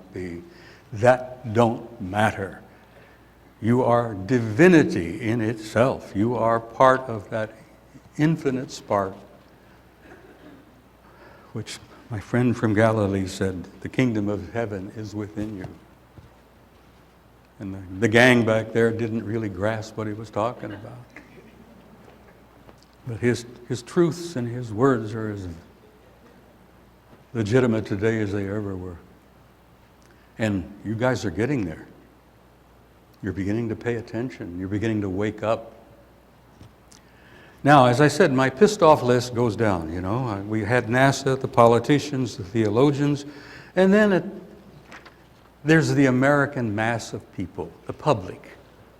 might be. That don't matter. You are divinity in itself. You are part of that infinite spark, which my friend from Galilee said, the kingdom of heaven is within you. And the gang back there didn't really grasp what he was talking about. But his truths and his words are as legitimate today as they ever were. And you guys are getting there. You're beginning to pay attention. You're beginning to wake up. Now, as I said, my pissed off list goes down, you know. We had NASA, the politicians, the theologians, and then there's the American mass of people, the public.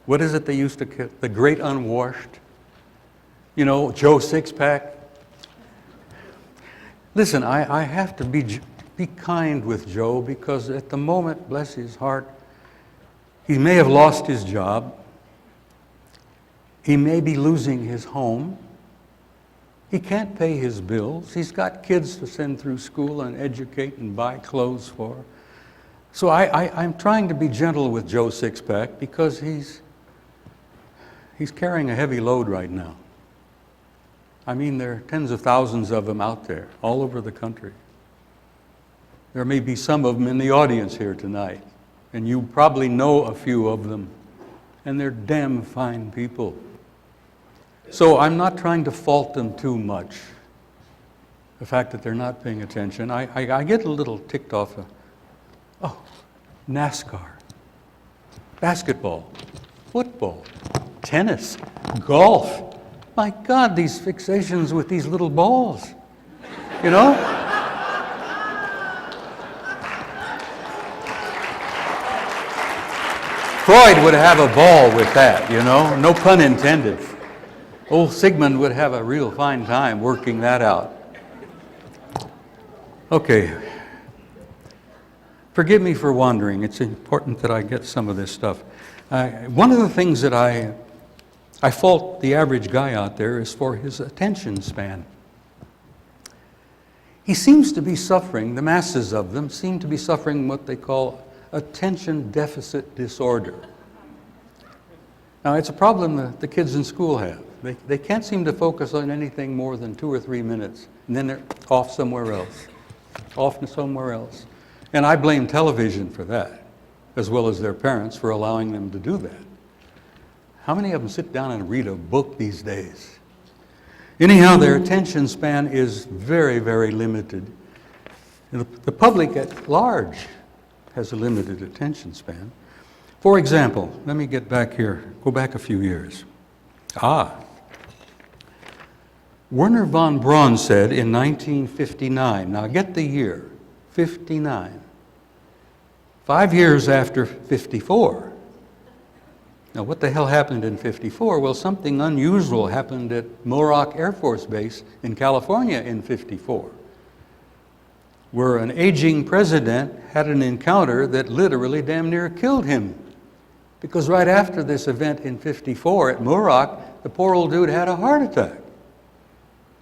What is it they used to call the great unwashed? You know, Joe Sixpack. Listen, I have to be kind with Joe, because at the moment, bless his heart, he may have lost his job. He may be losing his home. He can't pay his bills. He's got kids to send through school and educate and buy clothes for. So I'm trying to be gentle with Joe Sixpack, because he's carrying a heavy load right now. I mean, there are tens of thousands of them out there, all over the country. There may be some of them in the audience here tonight, and you probably know a few of them, and they're damn fine people. So I'm not trying to fault them too much, the fact that they're not paying attention. I get a little ticked off of, NASCAR, basketball, football, tennis, golf. My God, these fixations with these little balls, you know? Freud would have a ball with that, you know, no pun intended. Old Sigmund would have a real fine time working that out. Okay. Forgive me for wandering. It's important that I get some of this stuff. One of the things that I fault the average guy out there is for his attention span. He seems to be suffering, the masses of them seem to be suffering what they call attention deficit disorder. Now, it's a problem that the kids in school have. They can't seem to focus on anything more than 2 or 3 minutes, and then they're off somewhere else, And I blame television for that, as well as their parents for allowing them to do that. How many of them sit down and read a book these days? Anyhow, their attention span is very, very limited. And the public at large has a limited attention span. For example, let me get back here, go back a few years. Wernher von Braun said in 1959, now get the year, 59, 5 years after 54. Now what the hell happened in 54? Well, something unusual happened at Morock Air Force Base in California in 54, where an aging president had an encounter that literally damn near killed him. Because right after this event in 54 at Morock, the poor old dude had a heart attack.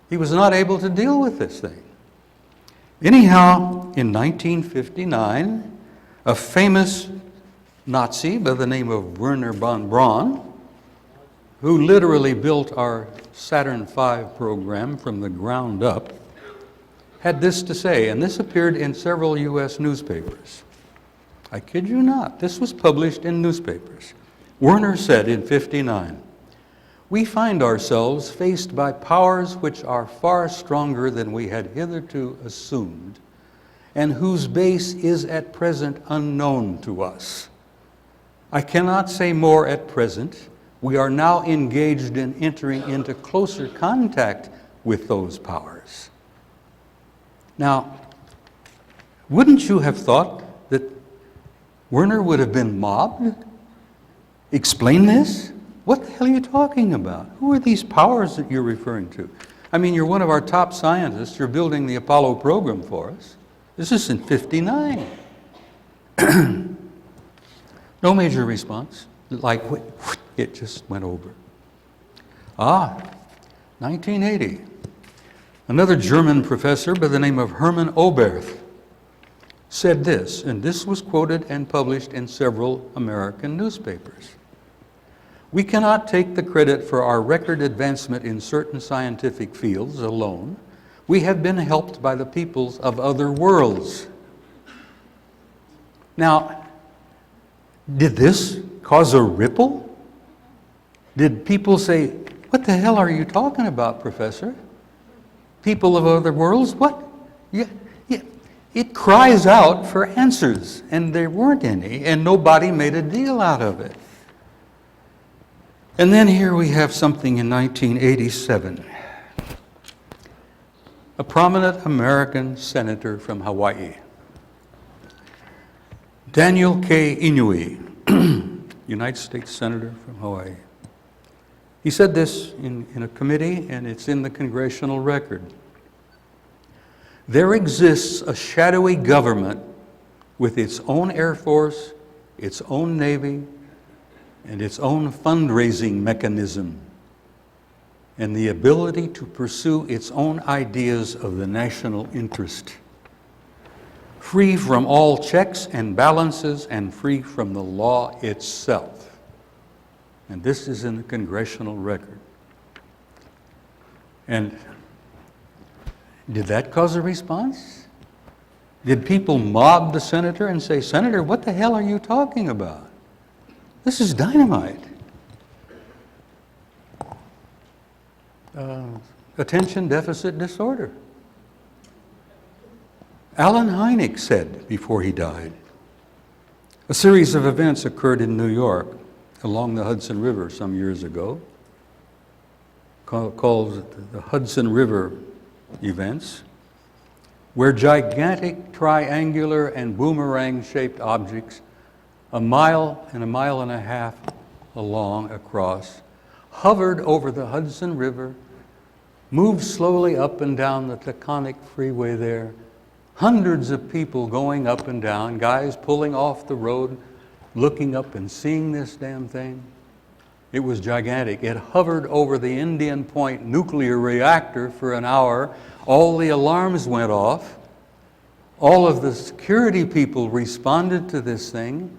He was not able to deal with this thing. Anyhow, in 1959, a famous Nazi by the name of Wernher von Braun, who literally built our Saturn V program from the ground up, had this to say, and this appeared in several U.S. newspapers. I kid you not, this was published in newspapers. Wernher said in 59, "We find ourselves faced by powers which are far stronger than we had hitherto assumed, and whose base is at present unknown to us. I cannot say more at present. We are now engaged in entering into closer contact with those powers." Now, wouldn't you have thought that Wernher would have been mobbed? Explain this? What the hell are you talking about? Who are these powers that you're referring to? I mean, you're one of our top scientists. You're building the Apollo program for us. This is in 59. No major response. Like, it just went over. 1980. Another German professor by the name of Hermann Oberth said this, and this was quoted and published in several American newspapers. "We cannot take the credit for our record advancement in certain scientific fields alone. We have been helped by the peoples of other worlds." Now, did this cause a ripple? Did people say, "What the hell are you talking about, Professor? People of other worlds? What?" Yeah. It cries out for answers, and there weren't any, and nobody made a deal out of it. And then here we have something in 1987. A prominent American senator from Hawaii, Daniel K. Inouye, United States Senator from Hawaii. He said this in a committee, and it's in the congressional record. "There exists a shadowy government with its own Air Force, its own Navy, and its own fundraising mechanism, and the ability to pursue its own ideas of the national interest, free from all checks and balances and free from the law itself." And this is in the congressional record. And did that cause a response? Did people mob the senator and say, "Senator, what the hell are you talking about? This is dynamite"? Attention deficit disorder. Allen Hynek said before he died, a series of events occurred in New York along the Hudson River some years ago, called the Hudson River events, where gigantic triangular and boomerang-shaped objects a mile and a half along across hovered over the Hudson River, moved slowly up and down the Taconic Freeway there, hundreds of people going up and down, guys pulling off the road, looking up and seeing this damn thing. It was gigantic. It hovered over the Indian Point nuclear reactor for an hour. All the alarms went off. All of the security people responded to this thing,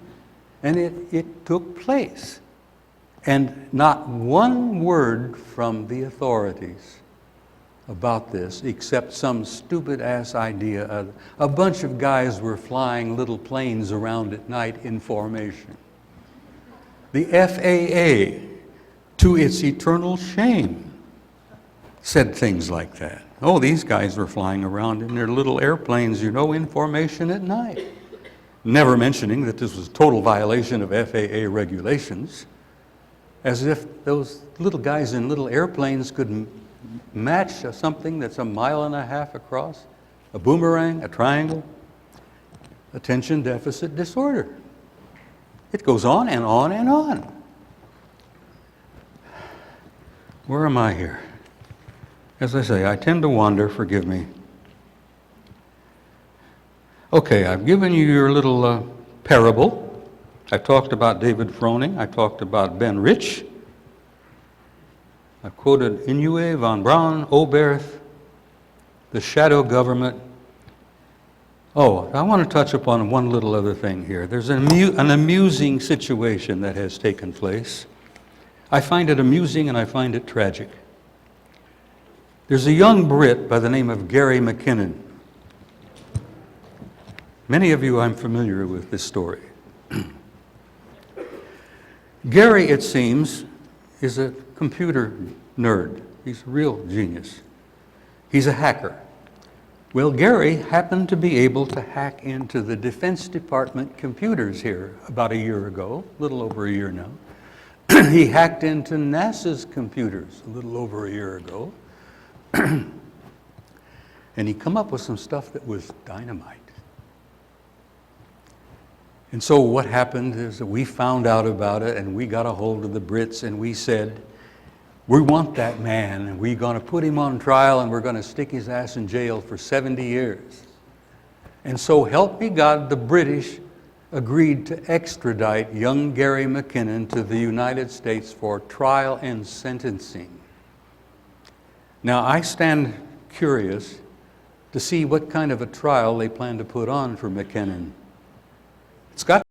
and it took place. And not one word from the authorities about this, except some stupid-ass idea. A bunch of guys were flying little planes around at night in formation. The FAA, to its eternal shame, said things like that. "Oh, these guys were flying around in their little airplanes, in formation at night." Never mentioning that this was a total violation of FAA regulations, as if those little guys in little airplanes could match something that's a mile and a half across, a boomerang, a triangle. Attention deficit disorder. It goes on and on and on. Where am I here? As I say, I tend to wander, forgive me. Okay, I've given you your little parable. I talked about David Froning. I talked about Ben Rich. I quoted Inouye, von Braun, Oberth, the shadow government. Oh, I want to touch upon one little other thing here. There's an amusing situation that has taken place. I find it amusing and I find it tragic. There's a young Brit by the name of Gary McKinnon. Many of you, I'm familiar with this story. Gary, it seems, is a computer nerd. He's a real genius. He's a hacker. Well, Gary happened to be able to hack into the Defense Department computers here about a year ago, a little over a year now. He hacked into NASA's computers a little over a year ago. And he come up with some stuff that was dynamite. And so what happened is that we found out about it and we got a hold of the Brits and we said, we want that man and we're going to put him on trial and we're going to stick his ass in jail for 70 years. And so help me God, the British agreed to extradite young Gary McKinnon to the United States for trial and sentencing. Now I stand curious to see what kind of a trial they plan to put on for McKinnon. It's got